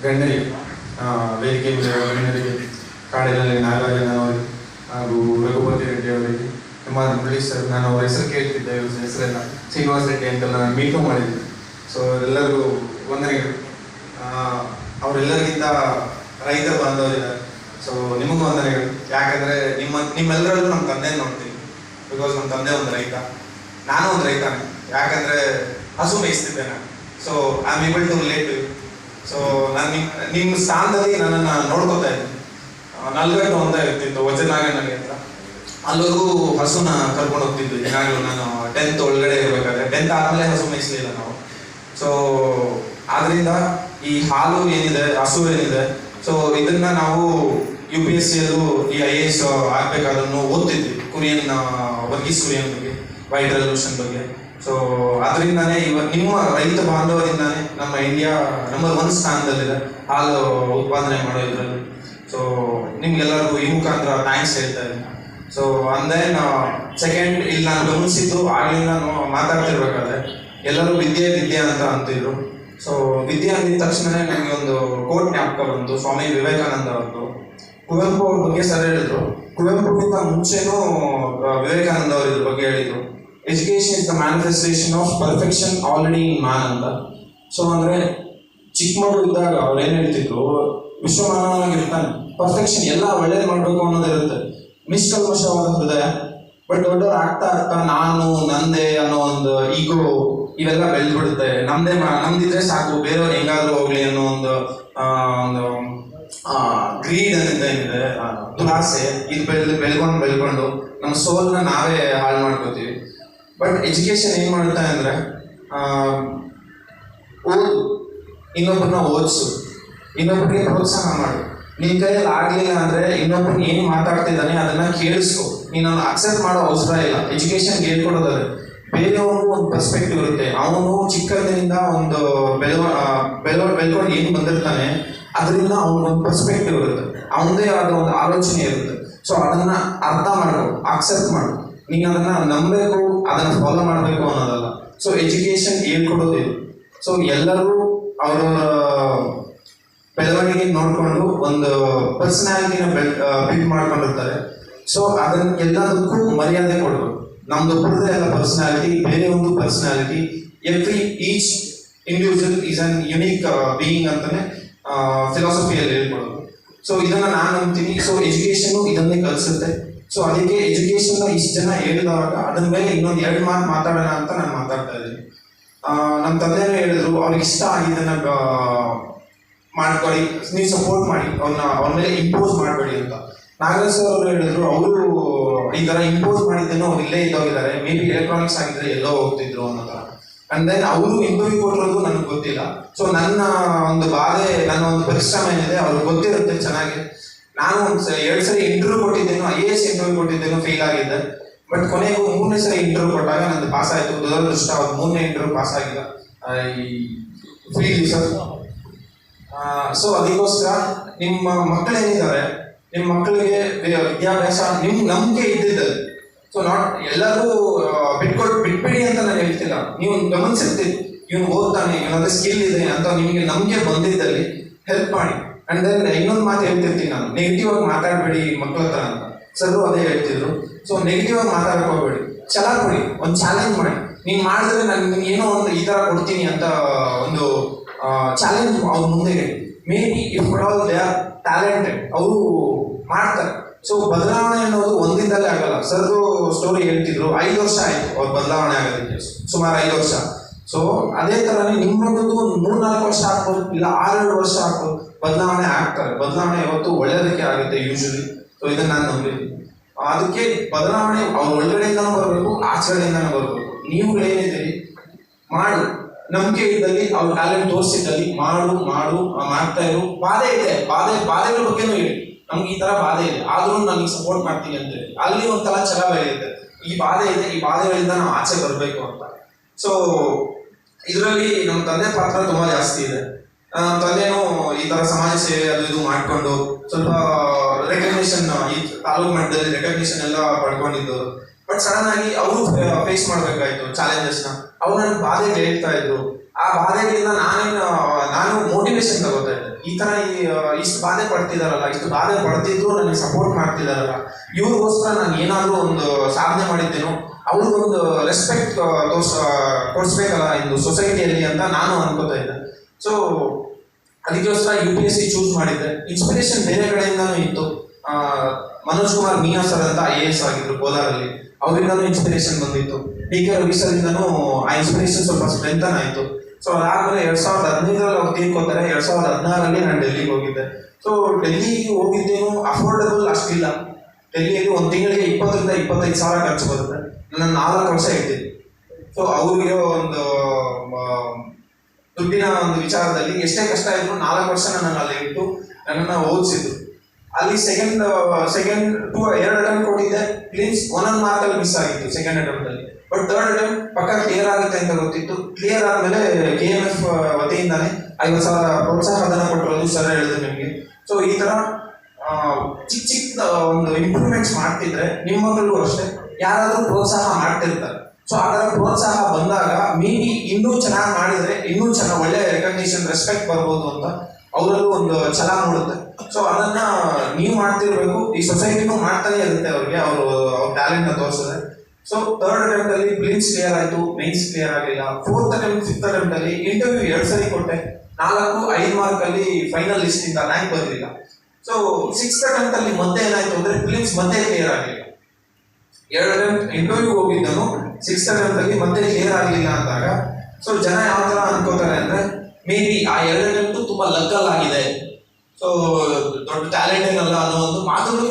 ಗಣ್ಯರಿಗೆ, ವೇದಿಕೆ ಗಣ್ಯರಿಗೆ, ಕಾಡಿನಲ್ಲಿ ನಾಗಾರ್ಜುನ ಅವರಿಗೆ ಹಾಗೂ ರಘುಪತಿ ರೆಡ್ಡಿ ಅವರಿಗೆ, ಮುರಳಿ ಸರ್, ನಾನು ಅವರ ಹೆಸರು ಕೇಳ್ತಿದ್ದೆ, ಹೆಸರೆಲ್ಲ ಶ್ರೀನಿವಾಸ್ ರೆಡ್ಡಿ ಅಂತ ನಾನು ಮೀಟು ಮಾಡಿದ್ದೆ. ಸೊ ಎಲ್ಲರಿಗೂ ವಂದನೆಗಳು. ಅವರೆಲ್ಲರಿಗಿಂತ ರೈತ ಬಾಂಧವರಿದ್ದಾರೆ. ಸೊ ನಿಮಗೂ ವಂದನೆಗಳು. ಯಾಕಂದರೆ ನಿಮ್ಮೆಲ್ಲರಲ್ಲೂ ನಮ್ಮ ತಂದೆ ನೋಡ್ತೀನಿ. ಬಿಕಾಸ್ ನಮ್ಮ ತಂದೆ ಒಂದು ರೈತ, ನಾನು ಒಂದು ರೈತಾನೆ. ಯಾಕಂದರೆ ಹಸು ಮೇಯಿಸ್ತಿದ್ದೆ ನಾನು. So I am able to relate to you. So ನಾನು ನಿಮ್ಮ ಸ್ಥಾನದಲ್ಲಿ ನನ್ನನ್ನು ನೋಡ್ಕೋತಾ ಇದ್ದೀನಿ. ನಲ್ಗಟ್ಟು ಅಂತ ಇರ್ತಿತ್ತು ವಚನಾಗನಲ್ಲಿ ಅಂತ, ಅಲ್ಲಿವರೆಗೂ ಹಸುನ ಕರ್ಕೊಂಡು ಹೋಗ್ತಿದ್ವಿ ದಿನಾಗಲೂ. ನಾನು 10th ಒಳಗಡೆ ಇರಬೇಕಾದ್ರೆ, 10th ಆದಮೇಲೆ ಹಸು ಮೇಯಿಸಲಿಲ್ಲ ನಾವು. ಸೊ ಆದ್ರಿಂದ ಈ ಹಾಲು ಏನಿದೆ, ಹಸು ಏನಿದೆ, ಸೊ ಇದನ್ನ ನಾವು UPSCಯಲ್ಲೂ ಈ IAS ಆಗ್ಬೇಕಾದ್ರೂ ಓದ್ತಿದ್ವಿ. ವರ್ಗೀಸ್ ಕುರಿಯನ್ ಬಗ್ಗೆ, ವೈಟ್ ರೆವಲ್ಯೂಷನ್ ಬಗ್ಗೆ. ಸೊ ಅದರಿಂದಾನೇ ನಿಮ್ಮ ರೈತ ಬಾಂಧವರಿಂದಾನೇ ನಮ್ಮ ಇಂಡಿಯಾ ನಂಬರ್ 1 ಸ್ಥಾನದಲ್ಲಿದೆ ಹಾಲು ಉತ್ಪಾದನೆ ಮಾಡೋ ಇದರಲ್ಲಿ. ಸೊ ನಿಮ್ಗೆಲ್ಲರಿಗೂ ಈ ಮುಖಾಂತರ ಥ್ಯಾಂಕ್ಸ್ ಹೇಳ್ತಾ ಇದ್ದೀನಿ. ಸೊ ಅಂದೇನ್ ಸೆಕೆಂಡ್, ಇಲ್ಲಿ ನಾನು ಗಮನಿಸಿದ್ದು ಆಗಲಿಂದ ನಾನು ಮಾತಾಡ್ತಿರ್ಬೇಕಾದ್ರೆ ಎಲ್ಲರೂ ವಿದ್ಯೆ ವಿದ್ಯೆ ಅಂತ ಅಂತಿದ್ರು. ಸೊ ವಿದ್ಯೆ ಅಂದಿದ ತಕ್ಷಣ ನನಗೆ ಒಂದು ಕೋಟ್ ಜ್ಞಾಪಕ ಬಂತು, ಸ್ವಾಮಿ ವಿವೇಕಾನಂದ ಅವ್ರದ್ದು. ಕುವೆಂಪು ಅವ್ರ ಬಗ್ಗೆ ಸರ್ ಹೇಳಿದ್ರು. ಕುವೆಂಪುಗಿಂತ ಮುಂಚೆನೂ ವಿವೇಕಾನಂದ ಅವರು ಇದ್ರ ಬಗ್ಗೆ ಹೇಳಿದ್ರು, education is the manifestation of perfection already in man ಅಂತ. ಸೊ ಅಂದರೆ ಚಿಕ್ಕ ಮಗು ಇದ್ದಾಗ ಅವ್ರು ಏನು ಹೇಳ್ತಿದ್ರು, ವಿಶ್ವಮಾನವನಾಗಿರ್ತಾನೆ, ಪರ್ಫೆಕ್ಷನ್ ಎಲ್ಲ ಒಳ್ಳೇದು ಮಾಡಬೇಕು ಅನ್ನೋದಿರುತ್ತೆ, ನಿಷ್ಕಲ್ಮಶವಾದ ಹೃದಯ. ಬಟ್ ದೊಡ್ಡವ್ರು ಆಗ್ತಾ ಆಗ್ತಾ ನಾನು ನಂದೇ ಅನ್ನೋ ಒಂದು ಈಗೋ ಇವೆಲ್ಲ ಬೆಳೆದ್ಬಿಡುತ್ತೆ. ನಮ್ದಿದ್ರೆ ಸಾಕು, ಬೇರೆಯವ್ರು ಹೆಂಗಾದ್ರೂ ಹೋಗ್ಲಿ ಅನ್ನೋ ಒಂದು ಗ್ರೀಡ್ ಅಂತ ಏನಿದೆ, ದುರಾಸೆ, ಇದು ಬೆಳ್ಕೊಂಡು ನಮ್ಮ ಸೋಲ್ನ ನಾವೇ ಹಾಳು ಮಾಡ್ಕೋತೀವಿ. ಬಟ್ ಎಜುಕೇಶನ್ ಏನು ಮಾಡುತ್ತೆ ಅಂದರೆ, ಓದು, ಇನ್ನೊಬ್ಬರನ್ನ ಓದಿಸು, ಇನ್ನೊಬ್ಬರಿಗೆ ಪ್ರೋತ್ಸಾಹ ಮಾಡು. ನಿನ್ನ ಕೈಯಲ್ಲಿ ಆಗಲಿಲ್ಲ ಅಂದರೆ ಇನ್ನೊಬ್ಬರು ಏನು ಮಾತಾಡ್ತಿದ್ದಾನೆ ಅದನ್ನು ಕೇಳಿಸ್ಕೊ. ನೀನು ಅಕ್ಸೆಪ್ಟ್ ಮಾಡೋ ಅವಸರ ಇಲ್ಲ. ಎಜುಕೇಷನ್ಗೆ ಹೇಳ್ಕೊಡೋದಾದ್ರೆ ಬೇರೆಯವ್ರಿಗೂ ಒಂದು ಪರ್ಸ್ಪೆಕ್ಟಿವ್ ಇರುತ್ತೆ. ಅವನು ಚಿಕ್ಕಂದಿನಿಂದ ಒಂದು ಬೆಳ್ಕೊಂಡು ಏನು ಬಂದಿರ್ತಾನೆ, ಅದರಿಂದ ಅವನಿಗೊಂದು ಪರ್ಸ್ಪೆಕ್ಟಿವ್ ಇರುತ್ತೆ, ಅವನದೇ ಆದ ಒಂದು ಆಲೋಚನೆ ಇರುತ್ತೆ. ಸೊ ಅದನ್ನು ಅರ್ಥ ಮಾಡ್ಕೊ, ಅಕ್ಸೆಪ್ಟ್ ಮಾಡು. ನೀನು ಅದನ್ನು ನಂಬಬೇಕು, ಅದನ್ನು ಫಾಲೋ ಮಾಡಬೇಕು ಅನ್ನೋದಲ್ಲ. ಸೊ ಎಜುಕೇಷನ್ ಹೇಳ್ಕೊಡೋದಿಲ್ಲ. ಸೊ ಎಲ್ಲರೂ ಅವರ ಬೆಳವಣಿಗೆ ನೋಡಿಕೊಂಡು ಒಂದು ಪರ್ಸನಾಲಿಟಿನ ಬಿಲ್ಡ್ ಮಾಡ್ಕೊಂಡಿರ್ತಾರೆ. ಸೊ ಅದನ್ನ ಎಲ್ಲದಕ್ಕೂ ಮರ್ಯಾದೆ ಕೊಡಬೇಕು. ನಮ್ದು ಒಬ್ಬರದೇ ಎಲ್ಲ ಪರ್ಸನಾಲಿಟಿ, ಬೇರೆ ಒಂದು personality. Each individual is an unique being ಅಂತಾನೆ ಫಿಲಾಸಫಿಯಲ್ಲಿ ಹೇಳ್ಕೊಡೋದು. ಸೊ ಇದನ್ನ ನಾನು ನಂಬ್ತೀನಿ. ಸೊ ಎಜುಕೇಶನ್ ಇದನ್ನೇ ಕಲಿಸುತ್ತೆ. ಸೊ ಅದಕ್ಕೆ ಎಜುಕೇಶನ್ ಇಷ್ಟು ಜನ ಹೇಳಿದವಾಗ ಅದ್ರ ಮೇಲೆ ಇನ್ನೊಂದು 2 ಮಾತು ಮಾತಾಡೋಣ ಅಂತ ನಾನು ಮಾತಾಡ್ತಾ ಇದ್ದೀನಿ. ನಮ್ಮ ತಂದೆಯೂ ಹೇಳಿದ್ರು, ಅವ್ರಿಗೆ ಇಷ್ಟ ಆಗಿದ್ದನ್ನ ಮಾಡ್ಕೊಳ್ಳಿ, ನೀವು ಸಪೋರ್ಟ್ ಮಾಡಿ, ಅವ್ರ ಮೇಲೆ ಇಂಪೋಸ್ ಮಾಡಬೇಡಿ ಅಂತ. ನಾಗರಾಜ್ ಸರ್ ಅವರು ಹೇಳಿದ್ರು, ಅವರು ಈ ಥರ ಇಂಪೋಸ್ ಮಾಡಿದ್ದೇನೋ ಅವ್ರು ಇಲ್ಲೇ ಇದ್ದೋಗಿದ್ದಾರೆ, ಮೇ ಬಿ ಎಲೆಕ್ಟ್ರಾನಿಕ್ಸ್ ಆಗಿದ್ರೆ ಎಲ್ಲೋ ಹೋಗ್ತಿದ್ರು ಅನ್ನೋ ಥರ. ಅಂಡ್ ದೆನ್ ಅವರು ಇಂಟರ್ವ್ಯೂ ಕೊಟ್ಟಿರೋದು ನನಗೆ ಗೊತ್ತಿಲ್ಲ. ಸೊ ನನ್ನ ಒಂದು ಬಾಧೆ, ನನ್ನ ಒಂದು ಪರಿಶ್ರಮ ಏನಿದೆ ಅವ್ರಿಗೆ ಗೊತ್ತಿರುತ್ತೆ ಚೆನ್ನಾಗಿ. ನಾನು ಒಂದು 2 ಸರಿ ಇಂಟರ್ವ್ಯೂ ಕೊಟ್ಟಿದ್ದೇನೋ, IAS ಇಂಟರ್ವ್ಯೂ ಕೊಟ್ಟಿದ್ದೇನೋ, ಫೇಲ್ ಆಗಿದ್ದೆ. ಬಟ್ ಕೊನೆಗೂ 3ನೇ ಸರಿ ಇಂಟರ್ವ್ಯೂ ಕೊಟ್ಟಾಗ ನಂದು ಪಾಸ್ ಆಯಿತು. ದುರದೃಷ್ಟ ಅವ್ರು 3ನೇ ಇಂಟರ್ವ್ಯೂ ಪಾಸ್ ಆಗಿಲ್ಲ. Feel sir. ಸೊ ಅದಕ್ಕೋಸ್ಕರ ನಿಮ್ಮ ಮಕ್ಕಳೇನಿದ್ದಾರೆ, ನಿಮ್ಮ ಮಕ್ಕಳಿಗೆ ವಿದ್ಯಾಭ್ಯಾಸ ನಿಮ್ಮ ನಂಬಿಕೆ ಇದ್ದಿದ್ದಲ್ಲಿ, ಸೊ ನಾಟ್ ಎಲ್ಲರೂ ಬಿಟ್ಬಿಡಿ ಅಂತ ನಾನು ಹೇಳ್ತಿಲ್ಲ. ನೀವು ಗಮನಿಸಿರ್ತೀರಿ, ಇವನು ಓದ್ತಾನೆ, ಇವನಾದ್ರೆ ಸ್ಕಿಲ್ ಇದೆ ಅಂತ ನಿಮಗೆ ನಂಬಿಕೆ ಬಂದಿದ್ದಲ್ಲಿ ಹೆಲ್ಪ್ ಮಾಡಿ. ಅಂಡ್ ದೆನ್ ಇನ್ನೊಂದು ಮಾತು ಹೇಳ್ತಿರ್ತೀನಿ ನಾನು, ನೆಗೆಟಿವ್ ಆಗಿ ಮಾತಾಡಬೇಡಿ ಮಕ್ಕಳ ಹತ್ರ ಅಂತ. ಸರ್ ಅದೇ ಹೇಳ್ತಿದ್ರು. ಸೊ ನೆಗೆಟಿವ್ ಆಗಿ ಮಾತಾಡ್ಕೋಬೇಡಿ, ಛಲ ಕೊಡಿ, ಒಂದು ಚಾಲೆಂಜ್ ಮಾಡಿ. ನೀನು ಮಾಡಿದ್ರೆ ನಾನು ಏನೋ ಒಂದು ಈ ಥರ ಕೊಡ್ತೀನಿ ಅಂತ ಒಂದು ಚಾಲೆಂಜ್ ಅವ್ರ ಮುಂದೆ. May be if all they are talented, ಅವರು ಮಾಡ್ತಾರೆ. ಸೊ ಬದಲಾವಣೆ ಅನ್ನೋದು ಒಂದಿಂದಲೇ ಆಗಲ್ಲ. ಸರ್ದು ಸ್ಟೋರಿ ಹೇಳ್ತಿದ್ರು, 5 ವರ್ಷ ಆಯಿತು ಅವ್ರ ಬದಲಾವಣೆ ಆಗೋದಕ್ಕೆ, ಸುಮಾರು 5 ವರ್ಷ. ಸೊ ಅದೇ ಥರನೇ ನಿಮ್ಮೊಂದು 3-4 ವರ್ಷ ಆಗ್ಬೋದು, ಇಲ್ಲ 6-7 ವರ್ಷ ಆಗ್ಬೋದು, ಬದಲಾವಣೆ ಆಗ್ತಾರೆ. ಬದಲಾವಣೆ ಯಾವತ್ತು ಒಳ್ಳೆಯದಕ್ಕೆ ಆಗುತ್ತೆ ಯೂಶಲಿ. ಸೊ ಇದನ್ನು ನಾನು ನಂಬಿದ್ದೀನಿ. ಅದಕ್ಕೆ ಬದಲಾವಣೆ ಅವ್ರ ಒಳಗಡೆಯಿಂದನೂ ಬರಬೇಕು, ಆಚರಣೆಯಿಂದನೂ ಬರಬೇಕು. ನೀವುಗಳೇನಿದ್ದೀರಿ ಮಾಡು, ನಂಬಿಕೆ ಇದ್ದಲ್ಲಿ, ಅವ್ರ ಟ್ಯಾಲೆಂಟ್ ತೋರಿಸಿದ್ದಲ್ಲಿ ಮಾಡು, ಮಾಡ್ತಾ ಇರು. ಬಾಧೆ ಇದೆ, ಬಾಧೆಗಳ ಬಗ್ಗೆನೂ ಹೇಳಿ, ನಮ್ಗೆ ಈ ಥರ ಬಾಧೆ ಇದೆ, ಆದ್ರೂ ನನಗೆ ಸಪೋರ್ಟ್ ಮಾಡ್ತೀನಿ ಅಂತೇಳಿ. ಅಲ್ಲಿ ಒಂಥರ ಛಲ ಬೆಳೆಯುತ್ತೆ, ಈ ಬಾಧೆ ಇದೆ, ಈ ಬಾಧೆಗಳಿಂದ ನಾವು ಆಚೆ ಬರಬೇಕು ಅಂತ. ಸೊ ಇದರಲ್ಲಿ ನಮ್ಮ ತಂದೆ ಪಾತ್ರ ತುಂಬ ಜಾಸ್ತಿ ಇದೆ. ನಮ್ಮ ತಂದೆನೂ ಈ ಥರ ಸಮಾಜ ಸೇವೆ ಅದು ಇದು ಮಾಡಿಕೊಂಡು ಸ್ವಲ್ಪ ರೆಕಗ್ನಿಷನ್, ಈ ತಾಲೂಕು ಮಟ್ಟದಲ್ಲಿ ರೆಕಗ್ನಿಷನ್ ಎಲ್ಲ ಪಡ್ಕೊಂಡಿದ್ದವರು. ಬಟ್ ಸಡನ್ ಆಗಿ ಅವರು ಫೇಸ್ ಮಾಡಬೇಕಾಯ್ತು ಚಾಲೆಂಜಸ್ನ. ಅವ್ರು ನನಗೆ ಬಾಧೆಗೆ ಹೇಳ್ತಾ ಇದ್ರು, ಆ ಬಾಧೆಗಳಿಂದ ನಾನು ಮೋಟಿವೇಶನ್ ತಗೋತಾ ಇದ್ದೆ. ಈ ತರ ಇಷ್ಟು ಬಾಧೆ ಪಡ್ತಿದಾರಲ್ಲ, ಇಷ್ಟು ಬಾಧೆ ಪಡ್ತಿದ್ರು ನನಗೆ ಸಪೋರ್ಟ್ ಮಾಡ್ತಿದಾರಲ್ಲ, ಇವ್ರಿಗೋಸ್ಕರ ನಾನು ಏನಾದ್ರೂ ಒಂದು ಸಾಧನೆ ಮಾಡಿದ್ದೇನೋ, ಅವ್ರಿಗೊಂದು ರೆಸ್ಪೆಕ್ಟ್ ಕೊಡಿಸ್ಬೇಕಲ್ಲ ಇಂದು ಸೊಸೈಟಿಯಲ್ಲಿ ಅಂತ ನಾನು ಅನ್ಕೋತಾ ಇದ್ದೆ. ಸೊ ಅದಕ್ಕೋಸ್ಕರ UPSC ಚೂಸ್ ಮಾಡಿದ್ದೆ. ಇನ್ಸ್ಪಿರೇಷನ್ ಬೇರೆ ಕಡೆಯಿಂದನೂ ಇತ್ತು. ಮನೋಜ್ ಕುಮಾರ್ ಮೀನಾ ಸರ್ ಅಂತ IAS ಆಗಿದ್ರು ಕೋಲಾರಲ್ಲಿ, ಅವರಿಂದನೂ ಇನ್ಸ್ಪಿರೇಷನ್ ಬಂದಿತ್ತು. DK ರವಿ ಸರ್ ಇಂದನೂ ಆ ಇನ್ಸ್ಪಿರೇಷನ್ ಸ್ವಲ್ಪ ಸ್ಟ್ರೆಂಥನ್ ಆಯಿತು. ಸೊ ಅದಾದ್ಮೇಲೆ 2015 ಅವ್ರು ತೀರ್ಕೋತಾರೆ. 2016 ನಾನು ಡೆಲ್ಲಿಗೆ ಹೋಗಿದ್ದೆ. ಸೊ ಡೆಲ್ಲಿಗೆ ಹೋಗಿದ್ದೇನು ಅಫೋರ್ಡಬಲ್ ಅಷ್ಟಿಲ್ಲ. ಡೆಲ್ಲಿಯಲ್ಲಿ ಒಂದು ತಿಂಗಳಿಗೆ 20 ರಿಂದ 25 ಸಾವಿರ ಖರ್ಚು ಬರುತ್ತೆ. ನಾನು 4 ವರ್ಷ ಇರ್ತೀನಿ. ಸೊ ಅವ್ರಿಗೆ ಒಂದು ದುಡ್ಡಿನ ಒಂದು ವಿಚಾರದಲ್ಲಿ ಎಷ್ಟೇ ಕಷ್ಟ ಇದ್ರು 4 ವರ್ಷ ನನ್ನನ್ನು ಅಲ್ಲಿ ಇಟ್ಟು ನನ್ನನ್ನು ಓದಿಸಿದ್ರು. ಅಲ್ಲಿ ಸೆಕೆಂಡ್ 2 ಅಟೆಂಪ್ಟ್ ಕೊಟ್ಟಿದ್ದೆ. ಪ್ಲೀಸ್ 1 ಮಾರ್ಕಲ್ಲಿ ಮಿಸ್ ಆಗಿತ್ತು ಸೆಕೆಂಡ್ ಅಟೆಂಪ್ಟ್ ಅಲ್ಲಿ. ಬಟ್ ಥರ್ಡ್ ಅಟೆಂಪ್ಟ್ ಪಕ್ಕ ಕ್ಲಿಯರ್ ಆಗುತ್ತೆ ಅಂತ ಗೊತ್ತಿತ್ತು. ಕ್ಲಿಯರ್ ಆದ್ಮೇಲೆ KMF ವತಿಯಿಂದಾನೆ 50,000 ಪ್ರೋತ್ಸಾಹ ಧನ ಕೊಟ್ಟಿರೋದು ಸರ್ ಹೇಳಿದ್ರು ನಿಮಗೆ. ಸೊ ಈ ತರ ಚಿಕ್ಕ ಒಂದು ಇಂಪ್ರೂವ್ಮೆಂಟ್ಸ್ ಮಾಡ್ತಿದ್ರೆ ನಿಮ್ಮ ಮಕ್ಕಳಿಗೂ ಅಷ್ಟೇ ಯಾರಾದ್ರೂ ಪ್ರೋತ್ಸಾಹ ಮಾಡ್ತಿರ್ತಾರೆ. ಸೊ ಆ ತರ ಪ್ರೋತ್ಸಾಹ ಬಂದಾಗ ಮೇ ಬಿ ಇನ್ನೂ ಚೆನ್ನಾಗಿ ಮಾಡಿದ್ರೆ ಇನ್ನೂ ಚೆನ್ನಾಗಿ ಒಳ್ಳೆ ರೆಕಗ್ನಿಷನ್ ರೆಸ್ಪೆಕ್ಟ್ ಬರ್ಬೋದು ಅಂತ ಅವರಲ್ಲೂ ಒಂದು ಛಲ ಮೂಡುತ್ತೆ. ಸೊ ಅದನ್ನ ನೀವು ಮಾಡ್ತಿರ್ಬೇಕು, ಈ ಸೊಸೈಟಿನೂ ಮಾಡ್ತಾನೆ ಇರುತ್ತೆ ಅವ್ರಿಗೆ, ಅವ್ರ ಟ್ಯಾಲೆಂಟ್ ನ ತೋರಿಸಿದ್ರೆ. ಸೊ ಥರ್ಡ್ ಅಟೆಂಪ್ಟ್ ಅಲ್ಲಿ ಪ್ರಿಲಿಮ್ಸ್ ಕ್ಲಿಯರ್ ಆಯ್ತು, ಮೇನ್ಸ್ ಕ್ಲಿಯರ್ ಆಗಲಿಲ್ಲ. 4th ಅಟೆಂಪ್ಟ್ 5th ಅಟೆಂಪ್ಟ್ ಅಲ್ಲಿ ಇಂಟರ್ವ್ಯೂ 2 ಸರಿ ಕೊಟ್ಟೆ. 4-5 ಮಾರ್ಕ್ ಅಲ್ಲಿ ಫೈನಲ್ ಲಿಸ್ಟ್ ಇಂದ ರ್ಯಾಂಕ್ ಬರಲಿಲ್ಲ. ಸೊ 6th ಅಟೆಂಪ್ಟ್ ಅಲ್ಲಿ ಮತ್ತೆ ಏನಾಯ್ತು ಅಂದ್ರೆ ಪ್ರಿಲಿಮ್ಸ್ ಮತ್ತೆ ಕ್ಲಿಯರ್ ಆಗಲಿಲ್ಲ. 2 ಅಟೆಂಪ್ಟ್ ಇಂಟರ್ವ್ಯೂ ಹೋಗಿದ್ದನು, 6th ಅಟೆಂಪ್ಟ್ ಅಲ್ಲಿ ಮತ್ತೆ ಕ್ಲಿಯರ್ ಆಗಲಿಲ್ಲ ಅಂದಾಗ ಸೊ ಜನ ಯಾವ ತರ ಅನ್ಕೋತಾರೆ ಅಂದ್ರೆ ಮೇ ಬಿ ಆ 2 ಅಟೆಂಪ್ಟ್ ತುಂಬಾ ಲಕ್ಕಲ್ ಆಗಿದೆ, ಸೊ ದೊಡ್ಡ ಟ್ಯಾಲೆಂಟ್ ಏನಲ್ಲ ಅನ್ನೋ ಒಂದು ಮಾತುಗಳು